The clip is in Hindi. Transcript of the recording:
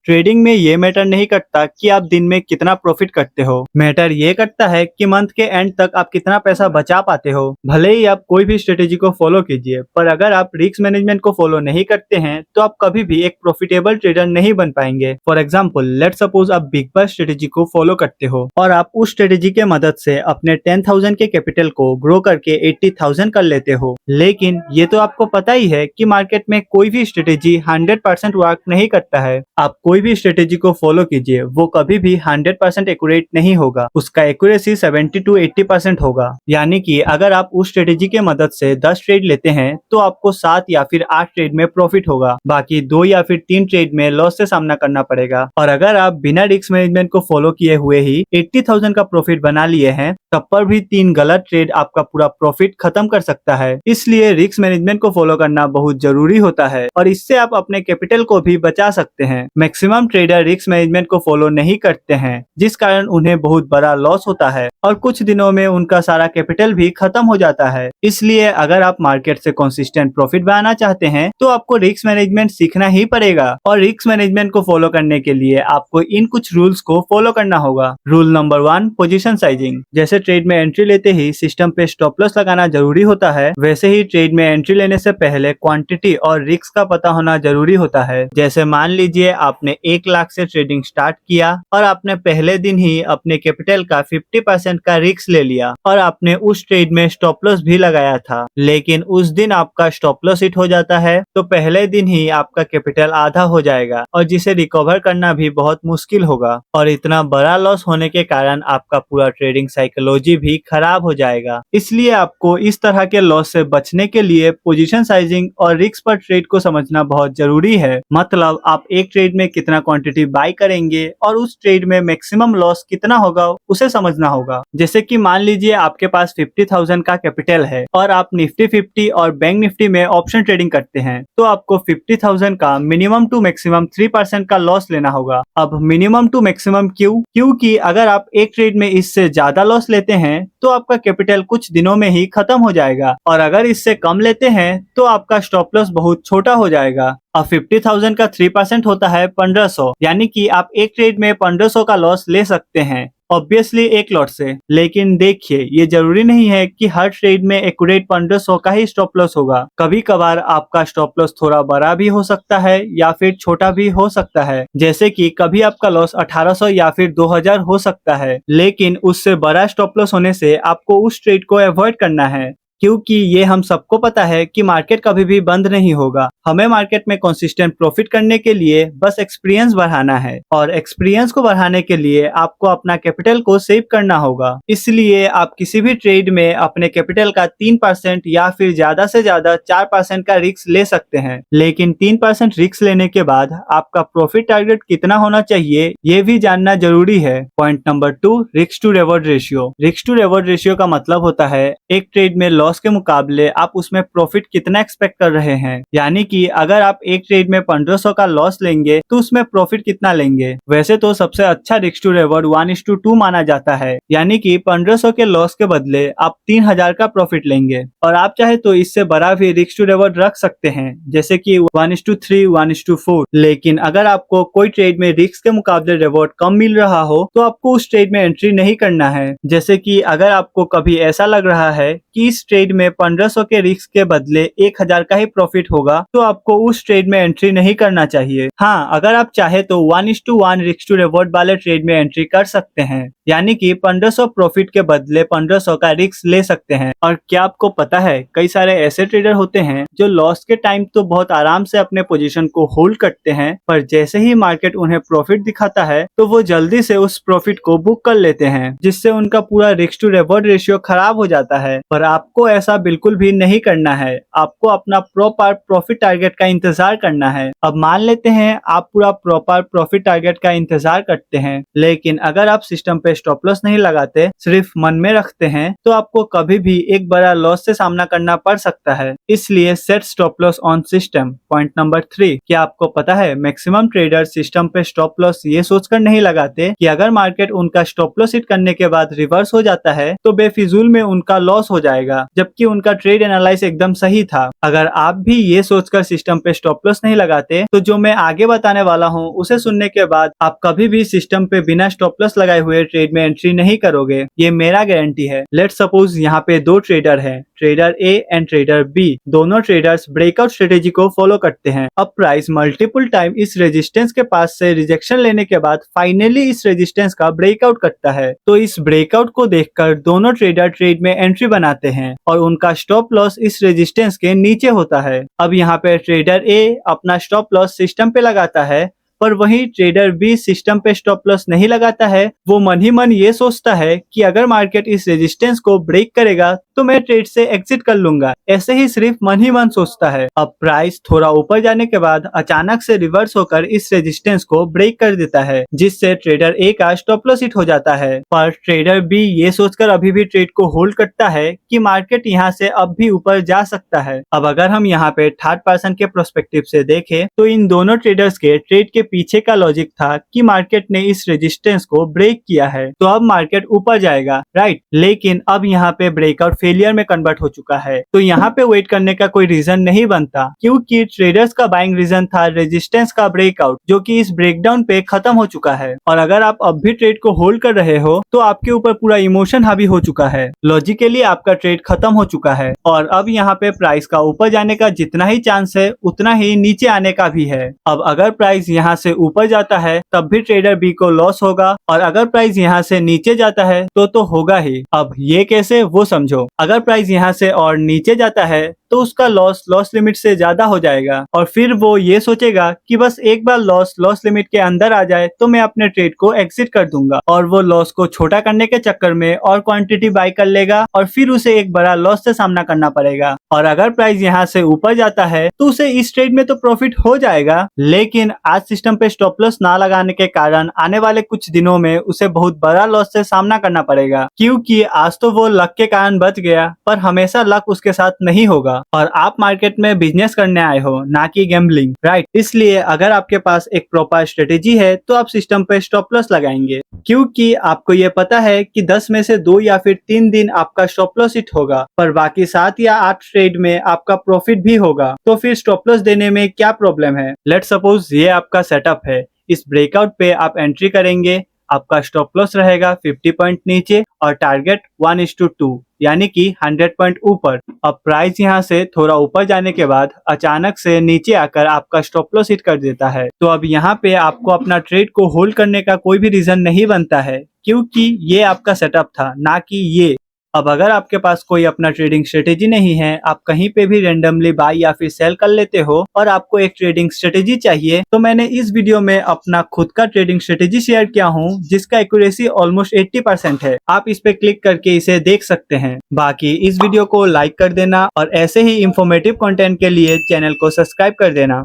ट्रेडिंग में ये मैटर नहीं करता कि आप दिन में कितना प्रॉफिट करते हो, मैटर ये करता है कि मंथ के एंड तक आप कितना पैसा बचा पाते हो। भले ही आप कोई भी स्ट्रेटेजी को फॉलो कीजिए, पर अगर आप रिस्क मैनेजमेंट को फॉलो नहीं करते हैं तो आप कभी भी एक प्रॉफिटेबल ट्रेडर नहीं बन पाएंगे। फॉर एग्जाम्पल, लेट सपोज आप बिग बार स्ट्रेटेजी को फॉलो करते हो और आप उस स्ट्रेटेजी के मदद से अपने 10,000 के कैपिटल को ग्रो करके 80,000 कर लेते हो। लेकिन ये तो आपको पता ही है कि मार्केट में कोई भी स्ट्रेटेजी 100% वर्क नहीं करता है। आप कोई भी स्ट्रेटेजी को फॉलो कीजिए, वो कभी भी 100% एक्यूरेट नहीं होगा। उसका एक्यूरेसी 70 to 80% होगा। यानी कि अगर आप उस स्ट्रेटेजी के मदद से 10 ट्रेड लेते हैं तो आपको 7 या फिर 8 ट्रेड में प्रॉफिट होगा, बाकी 2 या फिर 3 ट्रेड में लॉस से सामना करना पड़ेगा। और अगर आप बिना रिस्क मैनेजमेंट को फॉलो किए हुए ही 80,000 का प्रॉफिट बना लिए हैं, तब पर भी 3 गलत ट्रेड आपका पूरा प्रॉफिट खत्म कर सकता है। इसलिए रिस्क मैनेजमेंट को फॉलो करना बहुत जरूरी होता है और इससे आप अपने कैपिटल को भी बचा सकते हैं। मैक्सिमम ट्रेडर रिस्क मैनेजमेंट को फॉलो नहीं करते हैं, जिस कारण उन्हें बहुत बड़ा लॉस होता है और कुछ दिनों में उनका सारा कैपिटल भी खत्म हो जाता है। इसलिए अगर आप मार्केट से कंसिस्टेंट प्रॉफिट बनाना चाहते हैं तो आपको रिस्क मैनेजमेंट सीखना ही पड़ेगा। और रिस्क मैनेजमेंट को फॉलो करने के लिए आपको इन कुछ रूल्स को फॉलो करना होगा। Rule number 1, position sizing. जैसे ट्रेड में एंट्री लेते ही सिस्टम पे स्टॉप लॉस लगाना जरूरी होता है, वैसे ही ट्रेड में एंट्री लेने से पहले क्वांटिटी और रिस्क का पता होना जरूरी होता है। जैसे मान लीजिए आपने 1 लाख से ट्रेडिंग स्टार्ट किया और आपने पहले दिन ही अपने कैपिटल का 50% का रिस्क ले लिया और आपने उस ट्रेड में स्टॉप लॉस भी लगाया था, लेकिन उस दिन आपका स्टॉप लॉस हिट हो जाता है तो पहले दिन ही आपका कैपिटल आधा हो जाएगा और जिसे रिकवर करना भी बहुत मुश्किल होगा। और इतना बड़ा लॉस होने के कारण आपका पूरा ट्रेडिंग साइकोलॉजी भी खराब हो जाएगा। इसलिए आपको इस तरह के लॉस से बचने के लिए पोजीशन साइजिंग और रिस्क पर ट्रेड को समझना बहुत जरूरी है। मतलब आप एक ट्रेड में कितना क्वांटिटी बाय करेंगे और उस ट्रेड में मैक्सिमम लॉस कितना होगा उसे समझना होगा। जैसे कि मान लीजिए आपके पास 50,000 का कैपिटल है और आप निफ्टी 50 और बैंक निफ्टी में ऑप्शन ट्रेडिंग करते हैं, तो आपको 50,000 का मिनिमम टू मैक्सिमम 3% का लॉस लेना होगा। अब मिनिमम टू मैक्सिमम क्यों? क्योंकि अगर आप एक ट्रेड में इससे ज्यादा लॉस लेते हैं तो आपका कैपिटल कुछ दिनों में ही खत्म हो जाएगा और अगर इससे कम लेते हैं तो आपका स्टॉप लॉस बहुत छोटा हो जाएगा। अब 50,000 का 3% होता है 1500, यानी कि आप एक ट्रेड में 1500 का लॉस ले सकते हैं, ऑब्वियसली एक लॉट से। लेकिन देखिए, ये जरूरी नहीं है कि हर ट्रेड में एक्यूरेट 1500 का ही स्टॉप लॉस होगा। कभी कभार आपका स्टॉप लॉस थोड़ा बड़ा भी हो सकता है या फिर छोटा भी हो सकता है। जैसे कि कभी आपका लॉस 1800 या फिर 2000 हो सकता है, लेकिन उससे बड़ा स्टॉप लॉस होने से आपको उस ट्रेड को अवॉइड करना है, क्योंकि ये हम सबको पता है कि मार्केट कभी भी बंद नहीं होगा। हमें मार्केट में कंसिस्टेंट प्रॉफिट करने के लिए बस एक्सपीरियंस बढ़ाना है और एक्सपीरियंस को बढ़ाने के लिए आपको अपना कैपिटल को सेव करना होगा। इसलिए आप किसी भी ट्रेड में अपने कैपिटल का 3% या फिर ज्यादा से ज्यादा 4% का रिस्क ले सकते हैं, लेकिन 3% रिस्क लेने के बाद आपका प्रॉफिट टारगेट कितना होना चाहिए ये भी जानना जरूरी है। Point number 2, risk to reward ratio. Risk to reward ratio का मतलब होता है एक ट्रेड में लॉस के मुकाबले आप उसमें प्रॉफिट कितना एक्सपेक्ट कर रहे हैं। यानी कि अगर आप एक ट्रेड में 1500 का लॉस लेंगे तो उसमें प्रॉफिट कितना लेंगे। वैसे तो सबसे अच्छा रिस्क टू रिवॉर्ड 1:2 माना जाता है, यानी कि 1500 के लॉस के बदले आप 3000 का प्रॉफिट लेंगे। और आप चाहे तो इससे बड़ा भी रिस्क टू रिवॉर्ड रख सकते हैं, जैसे कि 1:3, 1:4। लेकिन अगर आपको कोई ट्रेड में रिस्क के मुकाबले रिवॉर्ड कम मिल रहा हो तो आपको उस ट्रेड में एंट्री नहीं करना है। जैसे कि अगर आपको कभी ऐसा लग रहा है कि इस ट्रेड में 1500 के रिस्क के बदले 1000 का ही प्रॉफिट होगा तो आपको उस ट्रेड में एंट्री नहीं करना चाहिए। हाँ, अगर आप चाहे तो 1:1 रिस्क टू रिवॉर्ड वाले ट्रेड में एंट्री कर सकते हैं, यानी कि 1500 प्रॉफिट के बदले 1500 का रिस्क ले सकते हैं। और क्या आपको पता है, कई सारे ऐसे ट्रेडर होते हैं जो लॉस के टाइम तो बहुत आराम से अपने पोजीशन को होल्ड करते हैं, पर जैसे ही मार्केट उन्हें प्रॉफिट दिखाता है तो वो जल्दी से उस प्रॉफिट को बुक कर लेते हैं, जिससे उनका पूरा रिस्क टू रिवॉर्ड रेशियो खराब हो जाता है। पर आपको ऐसा बिल्कुल भी नहीं करना है। आपको अपना प्रॉपर प्रॉफिट टारगेट का इंतजार करना है। अब मान लेते हैं आप पूरा प्रॉपर प्रॉफिट टारगेट का इंतजार करते हैं, लेकिन अगर आप सिस्टम पे स्टॉप लॉस नहीं लगाते, सिर्फ मन में रखते हैं, तो आपको कभी भी एक बड़ा लॉस से सामना करना पड़ सकता है। इसलिए set stop loss on system. Point number 3, क्या आपको पता है मैक्सिमम ट्रेडर सिस्टम पे स्टॉप लॉस ये सोचकर नहीं लगाते कि अगर मार्केट उनका स्टॉप लॉस हिट करने के बाद रिवर्स हो जाता है तो बेफिजूल में उनका लॉस हो जाएगा, जबकि उनका ट्रेड एनालाइज एकदम सही था। अगर आप भी ये सोचकर सिस्टम पे स्टॉप लॉस नहीं लगाते तो जो मैं आगे बताने वाला हूँ उसे सुनने के बाद आप कभी भी सिस्टम पे बिना स्टॉप लॉस लगाए हुए ट्रेड में एंट्री नहीं करोगे, ये मेरा गारंटी है। लेट्स सपोज यहाँ पे दो ट्रेडर हैं, trader A and trader B. दोनों ट्रेडर्स ब्रेकआउट स्ट्रेटेजी को फॉलो करते हैं। अब प्राइस मल्टीपल टाइम इस रेजिस्टेंस के पास से रिजेक्शन लेने के बाद फाइनली इस रेजिस्टेंस का ब्रेकआउट करता है, तो इस ब्रेकआउट को देखकर दोनों ट्रेडर ट्रेड में एंट्री बनाते हैं और उनका स्टॉप लॉस इस रेजिस्टेंस के नीचे होता है। अब यहाँ पे ट्रेडर ए अपना स्टॉप लॉस सिस्टम पे लगाता है, पर वही ट्रेडर बी सिस्टम पे स्टॉप लॉस नहीं लगाता है। वो मन ही मन ये सोचता है कि अगर मार्केट इस रेजिस्टेंस को ब्रेक करेगा तो मैं ट्रेड से एग्जिट कर लूंगा। ऐसे ही सिर्फ मन ही मन सोचता है। अब प्राइस थोड़ा ऊपर जाने के बाद अचानक से रिवर्स होकर इस रेजिस्टेंस को ब्रेक कर देता है, जिससे ट्रेडर ए का स्टॉप लॉस हिट हो जाता है। पर ट्रेडर बी ये सोचकर अभी भी ट्रेड को होल्ड करता है कि मार्केट यहाँ से अब भी ऊपर जा सकता है। अब अगर हम यहाँ पे थर्ड पर्सन के प्रोस्पेक्टिव से देखें तो इन दोनों ट्रेडर्स के ट्रेड के पीछे का लॉजिक था कि मार्केट ने इस रेजिस्टेंस को ब्रेक किया है तो अब मार्केट ऊपर जाएगा, राइट। लेकिन अब यहाँ पे ब्रेकआउट फेलियर में कन्वर्ट हो चुका है, तो यहाँ पे वेट करने का कोई रीजन नहीं बनता, क्योंकि ट्रेडर्स का बाइंग रीजन था रेजिस्टेंस का ब्रेकआउट, जो कि इस ब्रेकडाउन पे खत्म हो चुका है। और अगर आप अब भी ट्रेड को होल्ड कर रहे हो तो आपके ऊपर पूरा इमोशन हावी हो चुका है। लॉजिकली आपका ट्रेड खत्म हो चुका है और अब यहाँ पे प्राइस का ऊपर जाने का जितना ही चांस है उतना ही नीचे आने का भी है। अब अगर प्राइस यहाँ से ऊपर जाता है तब भी ट्रेडर बी को लॉस होगा, और अगर प्राइस यहाँ से नीचे जाता है तो होगा ही। अब ये कैसे, वो समझो। अगर प्राइस यहाँ से और नीचे जाता है तो उसका लॉस लिमिट से ज्यादा हो जाएगा और फिर वो ये सोचेगा कि बस एक बार लॉस लिमिट के अंदर आ जाए तो मैं अपने ट्रेड को एग्जिट कर दूंगा, और वो लॉस को छोटा करने के चक्कर में और क्वांटिटी बाई कर लेगा और फिर उसे एक बड़ा लॉस से सामना करना पड़ेगा। और अगर प्राइस यहाँ से ऊपर जाता है तो उसे इस ट्रेड में तो प्रॉफिट हो जाएगा, लेकिन आज सिस्टम पे स्टॉप लॉस ना लगाने के कारण आने वाले कुछ दिनों में उसे बहुत बड़ा लॉस से सामना करना पड़ेगा, क्योंकि आज तो वो लक के कारण बच गया, पर हमेशा लक उसके साथ नहीं होगा और आप मार्केट में बिजनेस करने आए हो, ना कि गैम्बलिंग, राइट। इसलिए अगर आपके पास एक प्रॉपर स्ट्रेटेजी है तो आप सिस्टम पे स्टॉप लॉस लगाएंगे, क्योंकि आपको ये पता है कि 10 में से 2 या फिर 3 दिन आपका स्टॉप लॉस हिट होगा, पर बाकी 7 या 8 ट्रेड में आपका प्रॉफिट भी होगा। तो फिर स्टॉप लॉस देने में क्या प्रॉब्लम है। लेट्स सपोज ये आपका सेटअप है, इस ब्रेकआउट पे आप एंट्री करेंगे, आपका स्टॉप लॉस रहेगा 50 पॉइंट नीचे और टारगेट 1:2 यानी कि 100 पॉइंट ऊपर। अब प्राइस यहाँ से थोड़ा ऊपर जाने के बाद अचानक से नीचे आकर आपका स्टॉप लॉस हिट कर देता है, तो अब यहाँ पे आपको अपना ट्रेड को होल्ड करने का कोई भी रीजन नहीं बनता है, क्योंकि ये आपका सेटअप था, ना कि ये। अब अगर आपके पास कोई अपना ट्रेडिंग स्ट्रेटेजी नहीं है, आप कहीं पे भी रेंडमली बाय या फिर सेल कर लेते हो और आपको एक ट्रेडिंग स्ट्रेटेजी चाहिए, तो मैंने इस वीडियो में अपना खुद का ट्रेडिंग स्ट्रेटेजी शेयर किया हूँ, जिसका एक्यूरेसी ऑलमोस्ट 80% है। आप इस पे क्लिक करके इसे देख सकते हैं। बाकी इस वीडियो को लाइक कर देना और ऐसे ही इंफॉर्मेटिव कंटेंट के लिए चैनल को सब्सक्राइब कर देना।